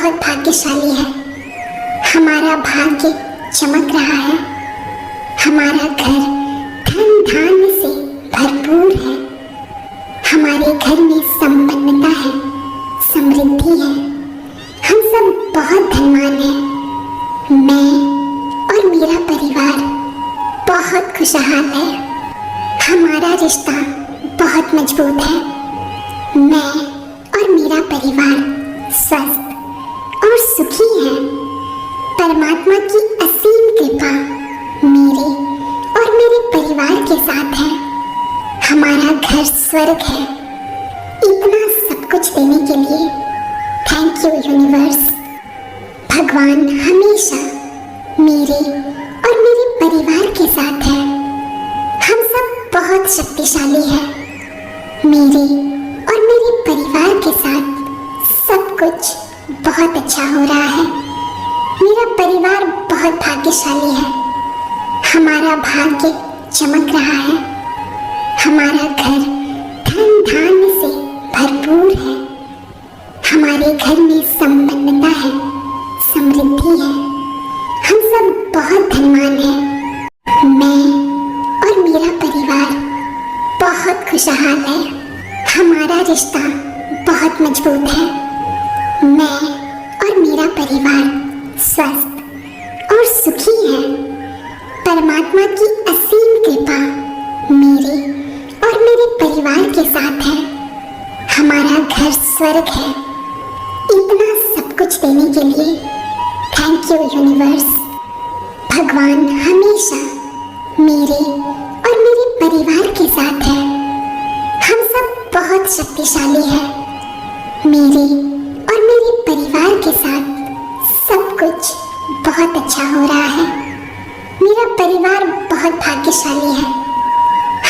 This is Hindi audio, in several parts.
बहुत भाग्यशाली है। हमारा भाग्य चमक रहा है। हमारा घर धन धान्य से भरपूर है। हमारे घर में संपन्नता है, समृद्धि है। हम सब बहुत धनवान हैं। मैं और मेरा परिवार बहुत खुशहाल है। हमारा रिश्ता बहुत मजबूत है। मैं और मेरा परिवार स्वस्थ और सुखी है। परमात्मा की असीम कृपा मेरे और मेरे परिवार के साथ है। हमारा घर स्वर्ग है। इतना सब कुछ देने के लिए थैंक यू यूनिवर्स। भगवान हमेशा मेरे और मेरे परिवार के साथ है। हम सब बहुत शक्तिशाली हैं। मेरे और मेरे परिवार के साथ सब कुछ बहुत अच्छा हो रहा है। मेरा परिवार बहुत भाग्यशाली है। हमारा भाग्य चमक रहा है। हमारा घर धन धान्य से भरपूर है। हमारे घर में संपन्नता है, समृद्धि है। हम सब बहुत धनवान हैं। मैं और मेरा परिवार बहुत खुशहाल है। हमारा रिश्ता बहुत मजबूत है। मैं और मेरा परिवार स्वस्थ और सुखी है। परमात्मा की असीम कृपा मेरे और मेरे परिवार के साथ है। हमारा घर स्वर्ग है। इतना सब कुछ देने के लिए थैंक यू यूनिवर्स। भगवान हमेशा मेरे और मेरे परिवार के साथ है। हम सब बहुत शक्तिशाली हैं। मेरे और मेरे परिवार के साथ सब कुछ बहुत अच्छा हो रहा है। मेरा परिवार बहुत भाग्यशाली है।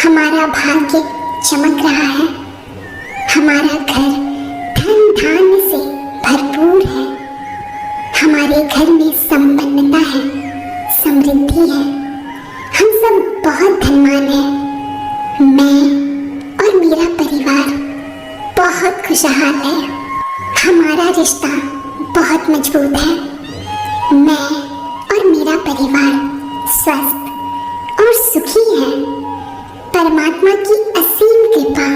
हमारा भाग्य चमक रहा है। हमारा घर धन धान्य से भरपूर है। हमारे घर में संपन्नता है, समृद्धि है। हम सब बहुत धनवान हैं। मैं और मेरा परिवार बहुत खुशहाल है। हमारा रिश्ता बहुत मजबूत है। मैं और मेरा परिवार स्वस्थ और सुखी है। परमात्मा की असीम कृपा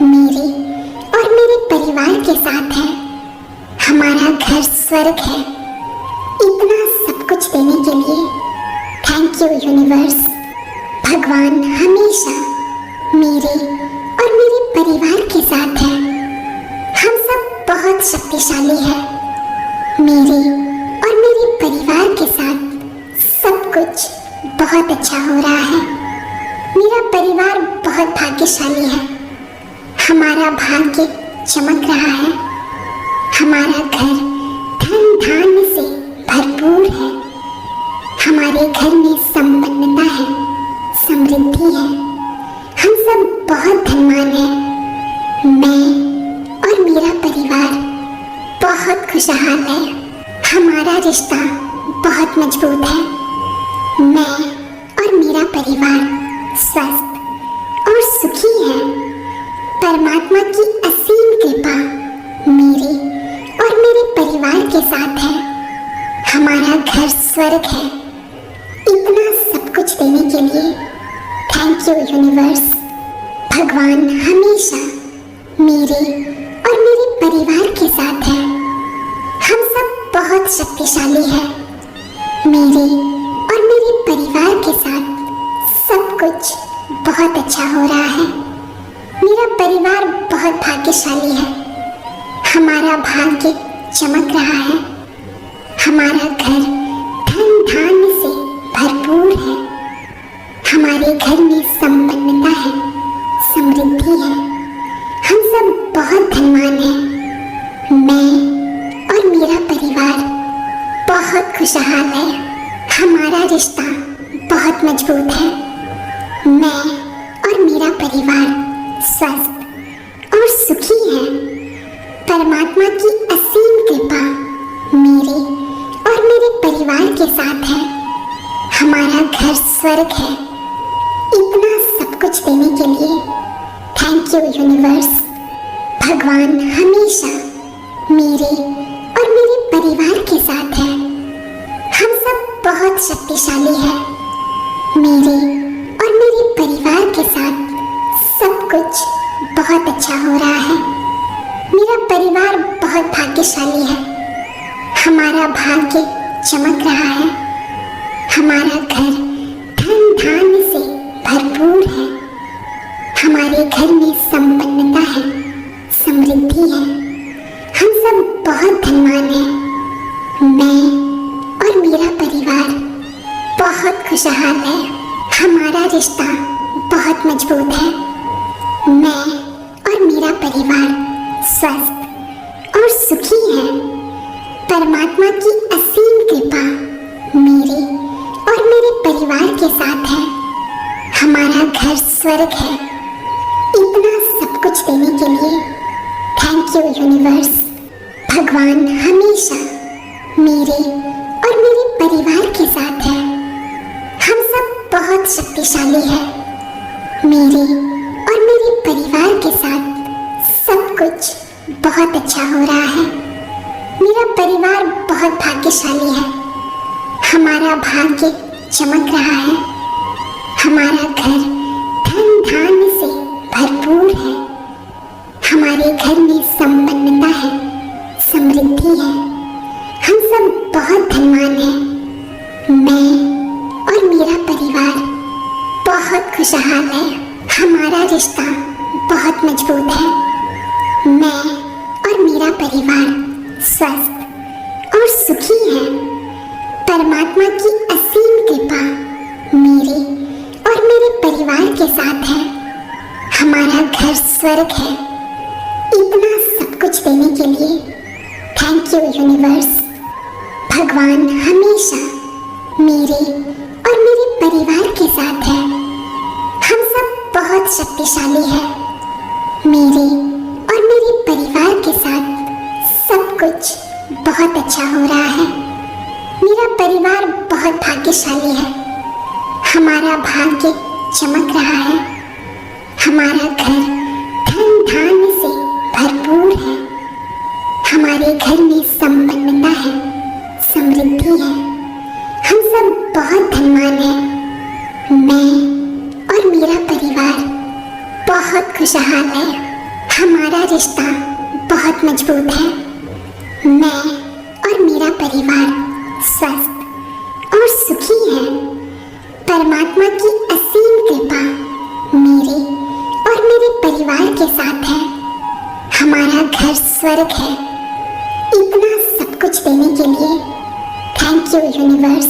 मेरे और मेरे परिवार के साथ है। हमारा घर स्वर्ग है। इतना सब कुछ देने के लिए थैंक यू यूनिवर्स। भगवान हमेशा मेरे और मेरे परिवार के साथ है। हम सब बहुत शक्तिशाली हैं। मेरे और मेरे परिवार के साथ सब कुछ बहुत अच्छा हो रहा है। मेरा परिवार बहुत भाग्यशाली है। हमारा भाग्य चमक रहा है। हमारा घर धन धान्य से भरपूर है। हमारे घर में संपन्नता है, समृद्धि है। हम सब बहुत धनवान हैं। मैं और मेरा परिवार बहुत खुशहाल है। हमारा रिश्ता बहुत मजबूत है। मैं और मेरा परिवार स्वस्थ और सुखी है। परमात्मा की असीम कृपा मेरे और मेरे परिवार के साथ है। हमारा घर स्वर्ग है। इतना सब कुछ देने के लिए थैंक यू यूनिवर्स। भगवान हमेशा मेरे और मेरे परिवार के साथ है। हम सब बहुत शक्तिशाली हैं। मेरे और मेरे परिवार के साथ सब कुछ बहुत अच्छा हो रहा है। मेरा परिवार बहुत भाग्यशाली है। हमारा भाग्य चमक रहा है। हमारा घर धन धान्य से भरपूर है। हमारे घर में संपन्नता है, समृद्धि है। हम सब बहुत धनवान हैं। मैं और मेरा परिवार बहुत खुशहाल है। हमारा रिश्ता बहुत मजबूत है। मैं और मेरा परिवार स्वस्थ और सुखी है। परमात्मा की असीम कृपा मेरे और मेरे परिवार के साथ है। हमारा घर स्वर्ग है। इतना सब कुछ देने के लिए थैंक यू यूनिवर्स। भगवान हमेशा मेरे और मेरे शक्तिशाली है। मेरे और मेरे परिवार के साथ सब कुछ बहुत अच्छा हो रहा है। मेरा परिवार बहुत भाग्यशाली है। हमारा भाग्य चमक रहा है। हमारा घर धन धान्य से भरपूर है। हमारे घर में संपन्नता है, समृद्धि है। हम सब बहुत धनवान हैं। मैं और मेरा परिवार बहुत खुशहाल है। हमारा रिश्ता बहुत मजबूत है। मैं और मेरा परिवार स्वस्थ और सुखी है। परमात्मा की असीम कृपा मेरे और मेरे परिवार के साथ है। हमारा घर स्वर्ग है। इतना सब कुछ देने के लिए थैंक यू यूनिवर्स। भगवान हमेशा मेरे और मेरे परिवार के साथ है। हम सब बहुत शक्तिशाली हैं। मेरे और मेरे परिवार के साथ सब कुछ बहुत अच्छा हो रहा है। मेरा परिवार बहुत भाग्यशाली है। हमारा भाग्य चमक रहा है। हमारा घर धन धान्य से भरपूर है। हमारे घर में संपन्नता है, समृद्धि है। हम सब बहुत धनवान हैं। मैं और मेरा परिवार बहुत खुशहाल है। हमारा रिश्ता बहुत मजबूत है। मैं और मेरा परिवार स्वस्थ और सुखी है। परमात्मा की असीम कृपा मेरे और मेरे परिवार के साथ है। हमारा घर स्वर्ग है। इतना सब कुछ देने के लिए थैंक यू यूनिवर्स। भगवान हमेशा मेरे और मेरे परिवार के साथ है। हम सब बहुत शक्तिशाली हैं। मेरे और मेरे परिवार के साथ सब कुछ बहुत अच्छा हो रहा है। मेरा परिवार बहुत भाग्यशाली है। हमारा भाग्य चमक रहा है। हमारा घर धन धान्य से भरपूर है। हमारे घर में संपन्नता है, समृद्धि है। हम सब बहुत धनवान हैं। मैं और मेरा परिवार बहुत खुशहाल है। हमारा रिश्ता बहुत मजबूत है। मैं और मेरा परिवार स्वस्थ और सुखी है। परमात्मा की असीम कृपा मेरे और मेरे परिवार के साथ है। हमारा घर स्वर्ग है। इतना सब कुछ देने के लिए थैंक यू यूनिवर्स।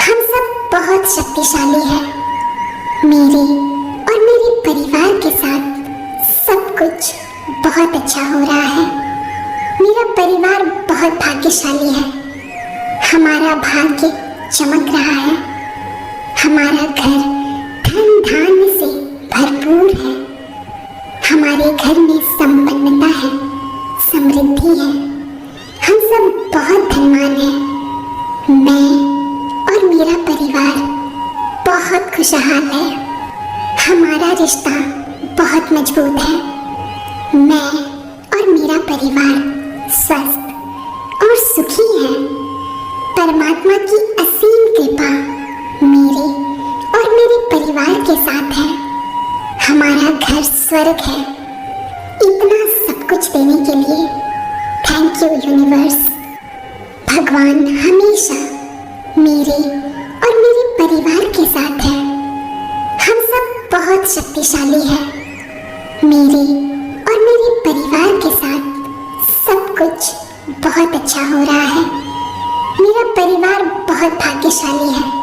हम सब बहुत शक्तिशाली हैं। मेरे और मेरे परिवार के साथ सब कुछ बहुत अच्छा हो रहा है। मेरा परिवार बहुत भाग्यशाली है। हमारा भाग्य चमक रहा है। हमारा घर धन धान्य से भरपूर है। हमारे घर में संपन्नता है, समृद्धि है। हम सब बहुत धनवान हैं। मैं और मेरा परिवार बहुत खुशहाल है। हमारा रिश्ता बहुत मजबूत है। मैं और मेरा परिवार स्वस्थ और सुखी है। परमात्मा की असीम कृपा मेरे और मेरे परिवार के साथ है। हमारा घर स्वर्ग है। इतना सब कुछ देने के लिए थैंक यू यूनिवर्स। भगवान हमेशा मेरे और मेरे परिवार के साथ है। हम सब बहुत शक्तिशाली हैं। मेरे और मेरे परिवार के साथ सब कुछ बहुत अच्छा हो रहा है। मेरा परिवार बहुत भाग्यशाली है।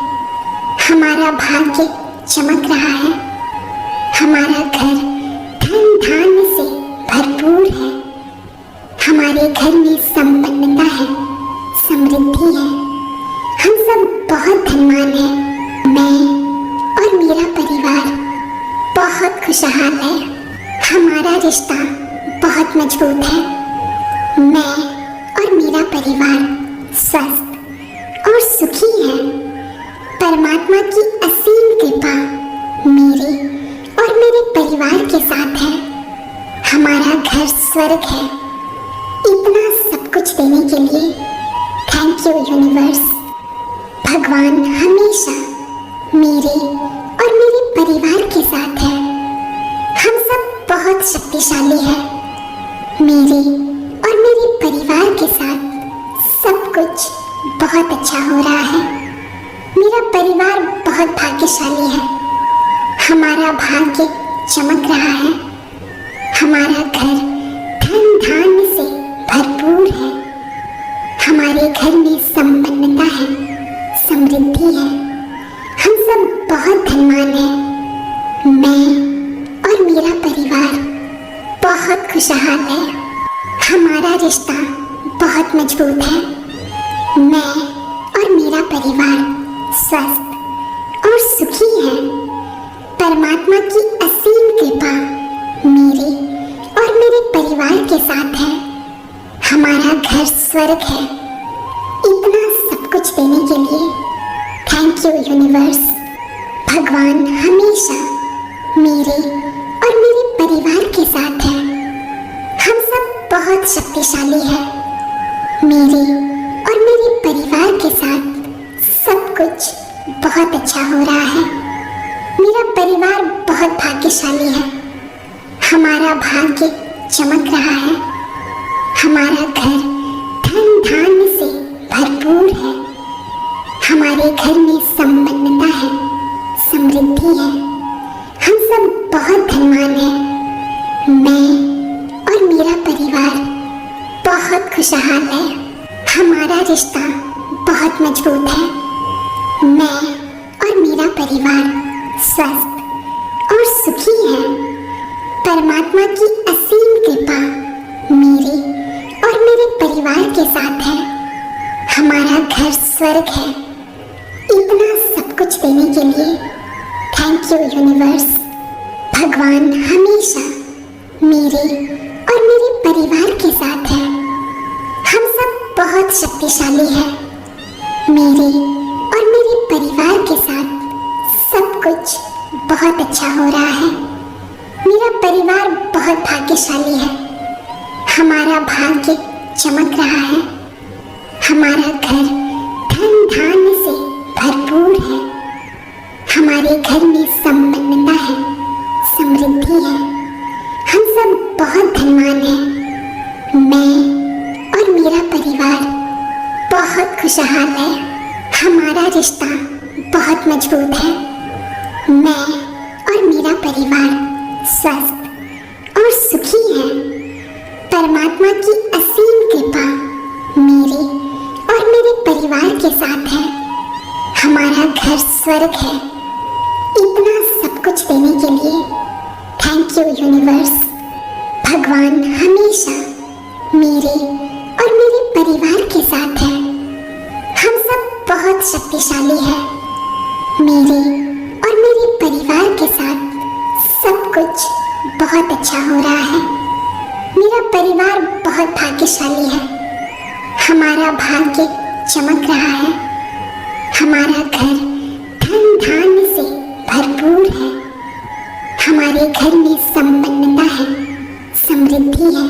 हमारा भाग्य चमक रहा है। हमारा घर धन धान्य से भरपूर है। हमारे घर में संपन्नता है, समृद्धि है। हम सब बहुत धनवान हैं। मैं और मेरा परिवार बहुत खुशहाल है। हमारा रिश्ता बहुत मजबूत है। मैं और मेरा परिवार स्वस्थ और सुखी है। परमात्मा की असीम कृपा मेरे और मेरे परिवार के साथ है। हमारा घर स्वर्ग है। इतना सब कुछ देने के लिए थैंक यू यूनिवर्स। भगवान हमेशा मेरे और मेरे परिवार के साथ है। हम सब बहुत शक्तिशाली हैं। मेरे और मेरे परिवार के साथ सब कुछ बहुत अच्छा हो रहा है। मेरा परिवार बहुत भाग्यशाली है। हमारा भाग्य चमक रहा है। हमारा घर धन धान्य से भरपूर है। हमारे घर में संपन्नता है, समृद्धि है। हम सब बहुत धनवान हैं। मैं और मेरा परिवार बहुत खुशहाल है। हमारा रिश्ता बहुत मजबूत है। मैं और मेरा परिवार स्वस्थ और सुखी है। परमात्मा की असीम कृपा मेरे और मेरे परिवार के साथ है। हमारा घर स्वर्ग है। इतना सब कुछ देने के लिए थैंक यू यूनिवर्स। भगवान हमेशा मेरे और मेरे परिवार के साथ है। हम सब बहुत शक्तिशाली हैं। मेरे और मेरे परिवार के साथ सब कुछ बहुत अच्छा हो रहा है। मेरा परिवार बहुत भाग्यशाली है। हमारा भाग्य चमक रहा है। हमारा घर धन धान्य से भरपूर है। हमारे घर में संपन्नता है, समृद्धि है। हम सब बहुत धनवान हैं। मैं और मेरा परिवार बहुत खुशहाल है। हमारा रिश्ता बहुत मजबूत है। मैं और मेरा परिवार स्वस्थ और सुखी है। परमात्मा की असीम कृपा मेरे और मेरे परिवार के साथ है। हमारा घर स्वर्ग है। इतना सब कुछ देने के लिए थैंक यू यूनिवर्स। भगवान हमेशा मेरे और मेरे परिवार के साथ है। हम सब बहुत शक्तिशाली हैं। मेरे और मेरे परिवार के साथ सब कुछ बहुत अच्छा हो रहा है। मेरा परिवार बहुत भाग्यशाली है। हमारा भाग्य चमक रहा है। हमारा घर धन धान्य से भरपूर है। हमारे घर में संपन्नता है, समृद्धि है। हम सब बहुत धनवान हैं। मैं और मेरा परिवार बहुत खुशहाल है। हमारा रिश्ता बहुत मजबूत है। मैं और मेरा परिवार स्वस्थ और सुखी है। परमात्मा की असीम कृपा मेरे और मेरे परिवार के साथ है। हमारा घर स्वर्ग है। इतना सब कुछ देने के लिए थैंक यू यूनिवर्स। भगवान हमेशा मेरे और मेरे परिवार के साथ है। हम सब बहुत शक्तिशाली हैं। मेरे और मेरे परिवार के साथ सब कुछ बहुत अच्छा हो रहा है। मेरा परिवार बहुत भाग्यशाली है। हमारा भाग्य चमक रहा है। हमारा घर धन धान्य से भरपूर है। हमारे घर में संपन्नता है, समृद्धि है।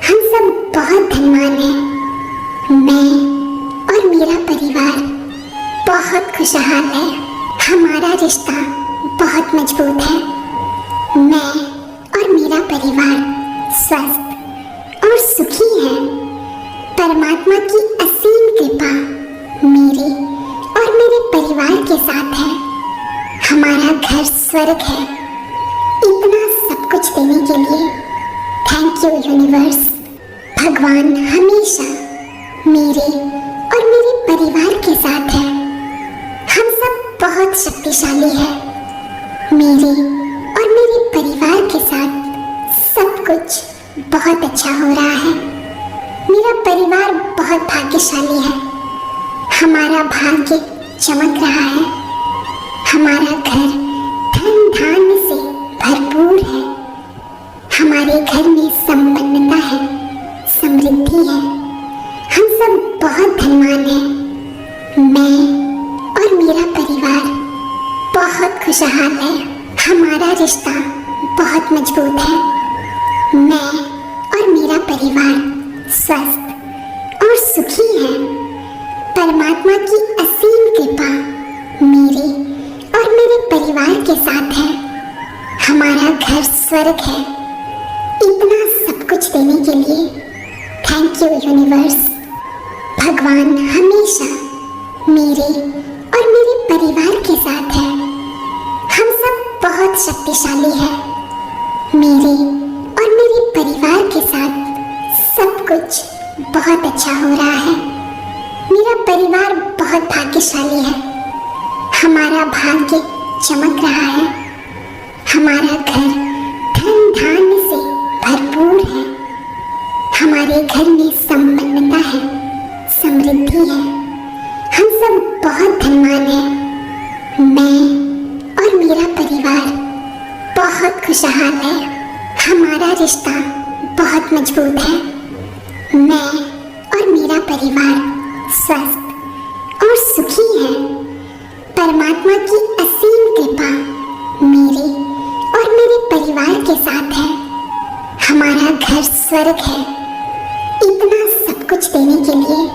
हम सब बहुत धनवान हैं। मैं और मेरा परिवार बहुत खुशहाल है। हमारा रिश्ता बहुत मजबूत है। मैं और मेरा परिवार स्वस्थ और सुखी है। परमात्मा की असीम कृपा मेरे और मेरे परिवार के साथ है। हमारा घर स्वर्ग है। इतना सब कुछ देने के लिए थैंक यू यूनिवर्स। भगवान हमेशा मेरे और मेरे परिवार के साथ है। हम सब बहुत शक्तिशाली हैं। मेरे और मेरे परिवार के साथ सब कुछ बहुत अच्छा हो रहा है। मेरा परिवार बहुत भाग्यशाली है। हमारा भाग्य चमक रहा है। हमारा घर धन धान्य से भरपूर है। हमारे घर में संपन्नता है, समृद्धि है। हम सब बहुत धनवान हैं। मैं और मेरा परिवार बहुत खुशहाल है। हमारा रिश्ता बहुत मजबूत है। मैं और मेरा परिवार स्वस्थ और सुखी है। परमात्मा की असीम के साथ है। हमारा घर स्वर्ग है। इतना सब कुछ देने के लिए थैंक यू यूनिवर्स। भगवान हमेशा मेरे और मेरे परिवार के साथ है। हम सब बहुत शक्तिशाली हैं। मेरे और मेरे परिवार के साथ सब कुछ बहुत अच्छा हो रहा है। मेरा परिवार बहुत भाग्यशाली है। हमारा भाग्य चमक रहा है। हमारा घर धन धान्य से भरपूर है। हमारे घर में संपन्नता है, समृद्धि है। हम सब बहुत धनवान हैं। मैं और मेरा परिवार बहुत खुशहाल है। हमारा रिश्ता बहुत मजबूत है। मैं और मेरा परिवार स्वस्थ और सुखी है। परमात्मा की असीम कृपा मेरे और मेरे परिवार के साथ है। हमारा घर स्वर्ग है। इतना सब कुछ देने के लिए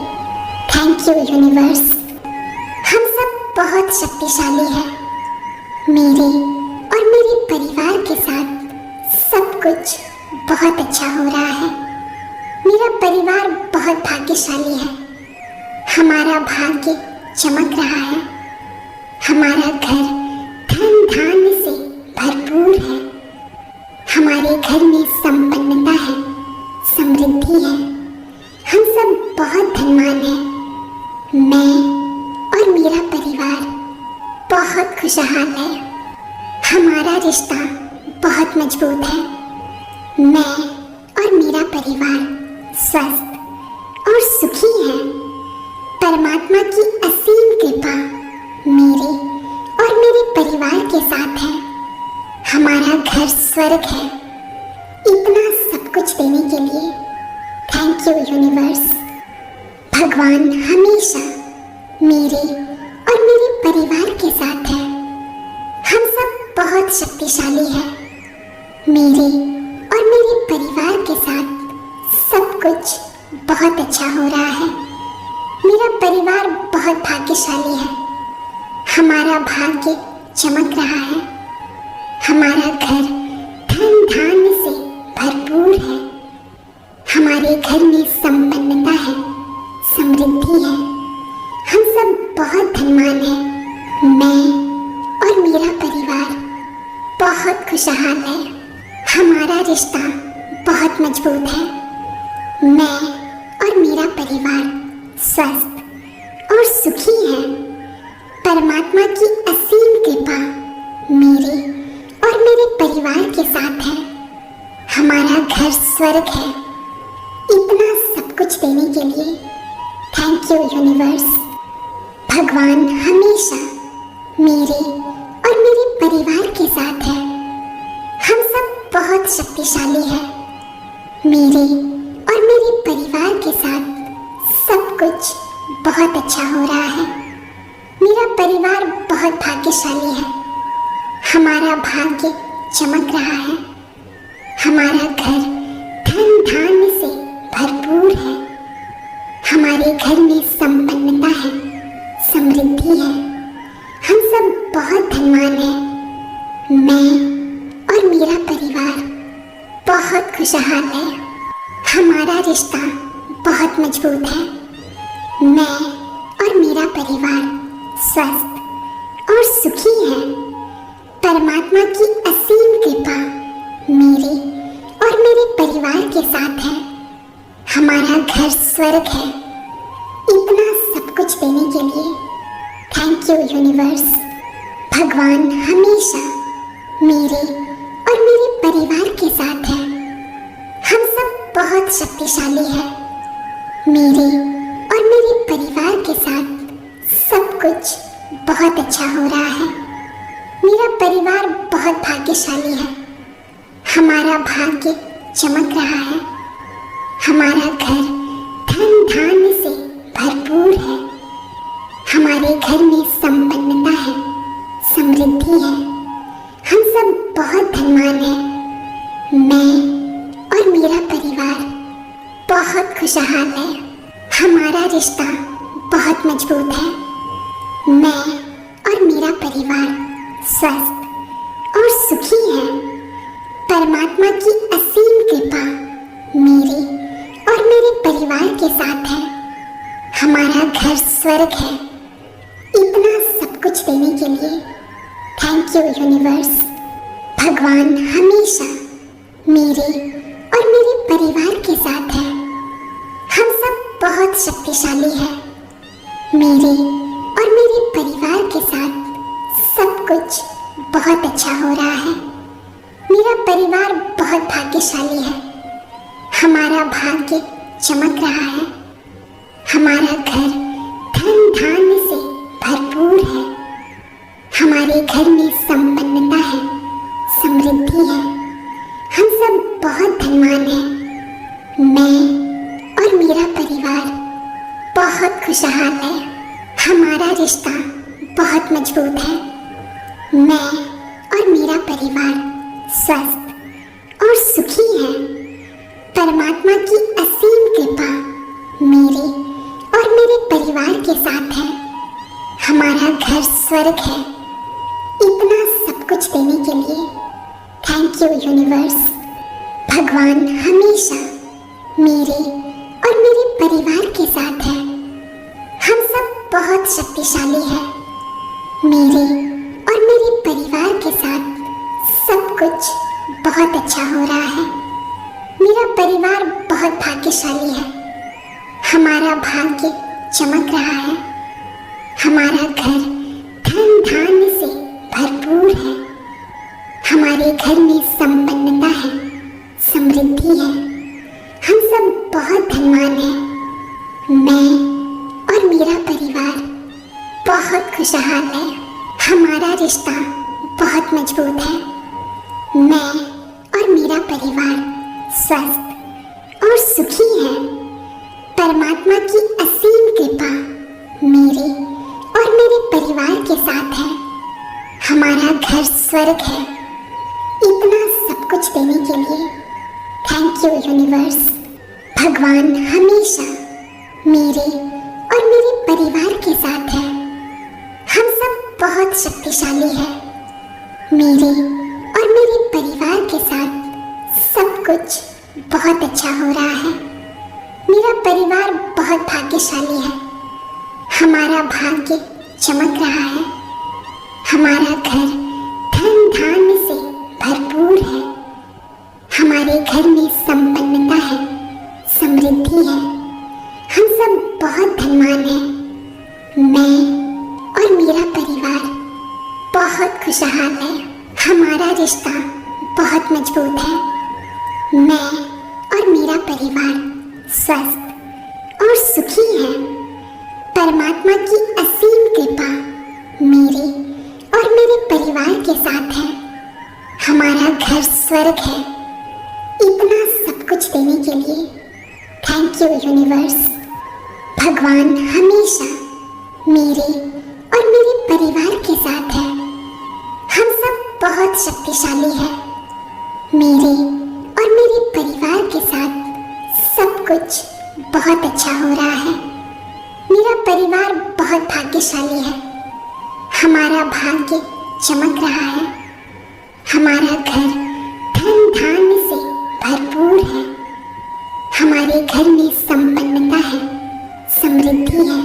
थैंक यू यूनिवर्स। हम सब बहुत शक्तिशाली हैं। मेरे और मेरे परिवार के साथ सब कुछ बहुत अच्छा हो रहा है। मेरा परिवार बहुत भाग्यशाली है। हमारा भाग्य चमक रहा है। हमारा घर धन धान्य से भरपूर है। हमारे घर में संपन्नता है, समृद्धि है। हम सब बहुत धनवान हैं। मैं और मेरा परिवार बहुत खुशहाल है। हमारा रिश्ता बहुत मजबूत है। मैं और मेरा परिवार स्वस्थ और सुखी है। परमात्मा की असीम कृपा मेरे और मेरे परिवार के साथ है। हमारा घर स्वर्ग है। इतना सब कुछ देने के लिए थैंक यू यूनिवर्स। भगवान हमेशा मेरे और मेरे परिवार के साथ है। हम सब बहुत शक्तिशाली हैं। मेरे और मेरे परिवार के साथ सब कुछ बहुत अच्छा हो रहा है। मेरा परिवार बहुत भाग्यशाली है। हमारा भाग्य चमक रहा है। हमारा घर धन धान्य से भरपूर है। हमारे घर में संपन्नता है, समृद्धि है। हम सब बहुत धनवान हैं। मैं और मेरा परिवार बहुत खुशहाल है। हमारा रिश्ता बहुत मजबूत है। मैं और मेरा परिवार स्वस्थ और सुखी है। परमात्मा की असीम कृपा मेरे और मेरे परिवार के साथ है। हमारा घर स्वर्ग है। इतना सब कुछ देने के लिए थैंक यू यूनिवर्स। भगवान हमेशा मेरे और मेरे परिवार के साथ है। हम सब बहुत शक्तिशाली हैं। मेरे और मेरे परिवार के साथ सब कुछ बहुत अच्छा हो रहा है। मेरा परिवार बहुत भाग्यशाली है। हमारा भाग्य चमक रहा है। हमारा घर धन धान्य से भरपूर है। हमारे घर में संपन्नता है, समृद्धि है। हम सब बहुत धनवान हैं। मैं और मेरा परिवार बहुत खुशहाल है। हमारा रिश्ता बहुत मजबूत है। मैं और मेरा परिवार स्वस्थ और सुखी है। परमात्मा की असीम कृपा मेरे और मेरे परिवार के साथ है। हमारा घर स्वर्ग है। इतना सब कुछ देने के लिए थैंक यू यूनिवर्स। भगवान हमेशा मेरे और मेरे परिवार के साथ है। हम सब बहुत शक्तिशाली हैं। मेरे और मेरे परिवार के साथ सब कुछ बहुत अच्छा हो रहा है। मेरा परिवार बहुत भाग्यशाली है। हमारा भाग्य चमक रहा है। हमारा घर धन धान्य से भरपूर है। हमारे घर में संपन्नता है, समृद्धि है। हम सब बहुत धनवान हैं। मैं और मेरा परिवार बहुत खुशहाल है। हमारा रिश्ता बहुत मजबूत है। मैं और मेरा परिवार स्वस्थ सुखी हैं। परमात्मा की असीम कृपा मेरे और मेरे परिवार के साथ है। हमारा घर स्वर्ग है। इतना सब कुछ देने के लिए थैंक यू यूनिवर्स। भगवान हमेशा मेरे और मेरे परिवार के साथ है। हम सब बहुत शक्तिशाली हैं। मेरे और मेरे परिवार के साथ सब कुछ बहुत अच्छा हो रहा है। मेरा परिवार बहुत भाग्यशाली है। हमारा भाग्य चमक रहा है। हमारा घर धन धान्य से भरपूर है। हमारे घर में संपन्नता है, समृद्धि है। हम सब बहुत धनवान हैं। मैं और मेरा परिवार बहुत खुशहाल है। हमारा रिश्ता बहुत मजबूत है। मैं और मेरा परिवार स्वस्थ और सुखी है। परमात्मा की असीम कृपा मेरे और मेरे परिवार के साथ है। हमारा घर स्वर्ग है। इतना सब कुछ देने के लिए थैंक यू यूनिवर्स। भगवान हमेशा मेरे और मेरे परिवार के साथ है। हम सब बहुत शक्तिशाली हैं। मेरे और मेरे परिवार के साथ सब कुछ बहुत अच्छा हो रहा है। मेरा परिवार बहुत भाग्यशाली है। हमारा भाग्य चमक रहा है। हमारा घर धन धान्य से भरपूर है। हमारे घर में संपन्नता है, समृद्धि है। हम सब बहुत धनवान हैं। मैं और मेरा परिवार बहुत खुशहाल है। हमारा रिश्ता बहुत मजबूत है। मैं और मेरा परिवार स्वस्थ और सुखी है। परमात्मा की असीम कृपा मेरे और मेरे परिवार के साथ है। हमारा घर स्वर्ग है। इतना सब कुछ देने के लिए थैंक यू यूनिवर्स। भगवान हमेशा मेरे और मेरे परिवार के साथ है। हम सब बहुत शक्तिशाली हैं। मेरे और मेरे परिवार के साथ सब कुछ बहुत अच्छा हो रहा है। मेरा परिवार बहुत भाग्यशाली है। हमारा भाग्य चमक रहा है। हमारा घर धन धान्य से भरपूर है। हमारे घर में संपन्नता है, समृद्धि है। हम सब बहुत धनवान हैं। मैं और मेरा परिवार बहुत खुशहाल है। हमारा रिश्ता बहुत मजबूत है। मैं और मेरा परिवार स्वस्थ और सुखी है। परमात्मा की असीम कृपा मेरे और मेरे परिवार के साथ है। हमारा घर स्वर्ग है। इतना सब कुछ देने के लिए थैंक यू यूनिवर्स। भगवान हमेशा मेरे और मेरे परिवार के साथ है। हम सब बहुत शक्तिशाली हैं। मेरे और मेरे परिवार के साथ सब कुछ बहुत अच्छा हो रहा है। मेरा परिवार बहुत भाग्यशाली है। हमारा भाग्य चमक रहा है। हमारा घर धन धान्य से भरपूर है। हमारे घर में संपन्नता है, समृद्धि है।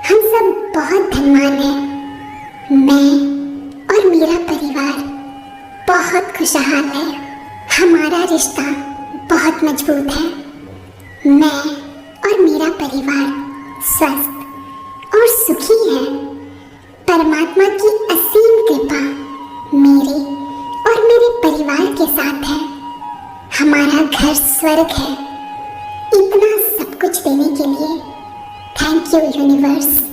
हम सब बहुत धनवान हैं। मैं और मेरा परिवार बहुत खुशहाल है। हमारा रिश्ता बहुत मजबूत है। मैं और मेरा परिवार स्वस्थ और सुखी है। परमात्मा की असीम कृपा मेरे और मेरे परिवार के साथ है। हमारा घर स्वर्ग है। इतना सब कुछ देने के लिए थैंक यू यूनिवर्स।